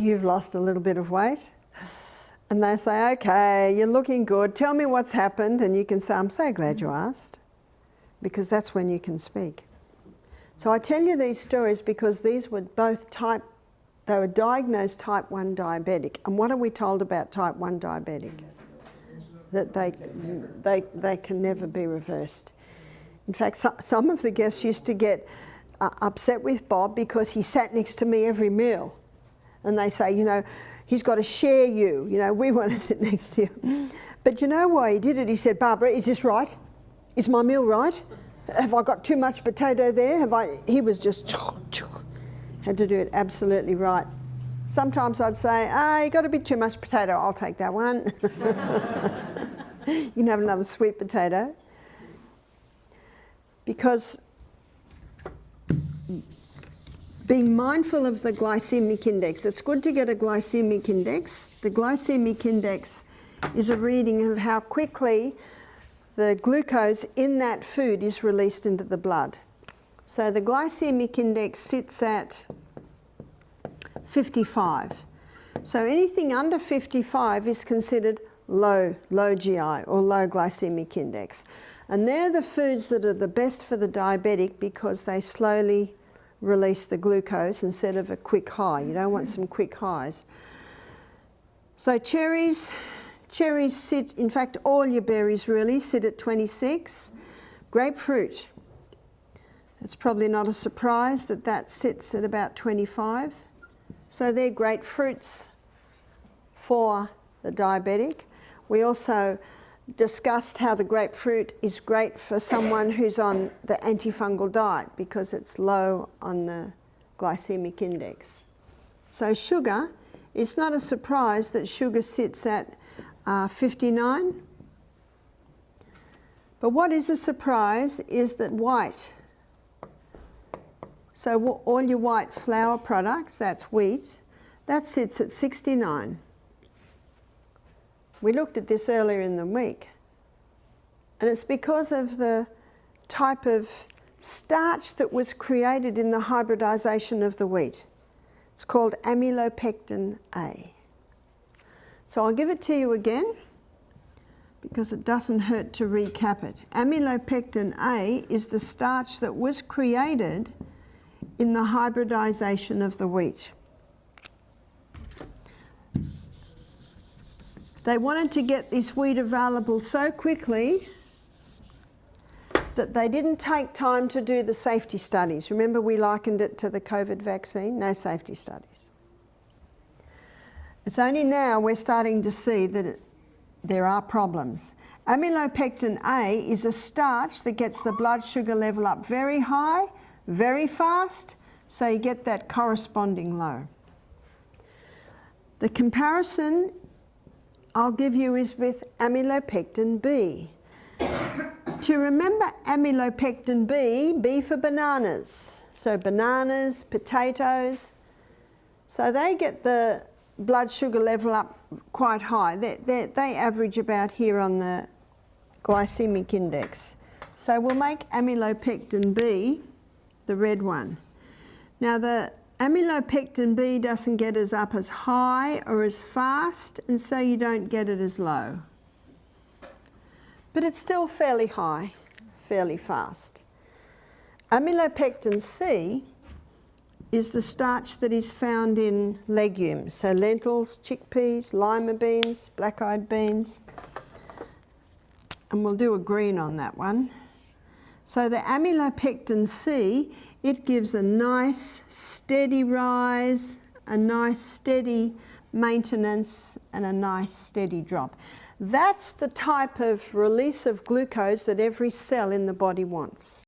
You've lost a little bit of weight, and they say, okay, you're looking good, tell me what's happened, and you can say, I'm so glad you asked, because that's when you can speak. So I tell you these stories because these were both they were diagnosed type 1 diabetic. And what are we told about type 1 diabetic? That they can never be reversed. In fact, some of the guests used to get upset with Bob because he sat next to me every meal. And they say, you know, he's got to share you. You know, we want to sit next to you. But you know why he did it? He said, Barbara, is this right? Is my meal right? Have I got too much potato there? He was just, had to do it absolutely right. Sometimes I'd say, you got a bit too much potato, I'll take that one. You can have another sweet potato. Because being mindful of the glycemic index, it's good to get a glycemic index. The glycemic index is a reading of how quickly the glucose in that food is released into the blood. So the glycemic index sits at 55. So anything under 55 is considered low GI or low glycemic index. And they're the foods that are the best for the diabetic because they slowly release the glucose instead of a quick high. You don't want some quick highs. So cherries sit, in fact all your berries really sit at 26. Grapefruit, it's probably not a surprise that that sits at about 25. So they're great fruits for the diabetic. We also discussed how the grapefruit is great for someone who's on the antifungal diet because it's low on the glycemic index. So sugar, it's not a surprise that sugar sits at 59. But what is a surprise is that white, so all your white flour products, that's wheat, that sits at 69. We looked at this earlier in the week, and it's because of the type of starch that was created in the hybridization of the wheat. It's called Amylopectin A. So I'll give it to you again because it doesn't hurt to recap it. Amylopectin A is the starch that was created in the hybridization of the wheat. They wanted to get this wheat available so quickly that they didn't take time to do the safety studies. Remember we likened it to the COVID vaccine? No safety studies. It's only now we're starting to see that there are problems. Amylopectin A is a starch that gets the blood sugar level up very high, very fast, so you get that corresponding low. The comparison I'll give you is with amylopectin B. To remember amylopectin B for bananas. So bananas, potatoes, so they get the blood sugar level up quite high. They average about here on the glycemic index. So we'll make amylopectin B the red one. Now the amylopectin B doesn't get us up as high or as fast, and so you don't get it as low. But it's still fairly high, fairly fast. Amylopectin C is the starch that is found in legumes, so lentils, chickpeas, lima beans, black-eyed beans, and we'll do a green on that one. So the amylopectin C, it gives a nice steady rise, a nice steady maintenance, and a nice steady drop. That's the type of release of glucose that every cell in the body wants.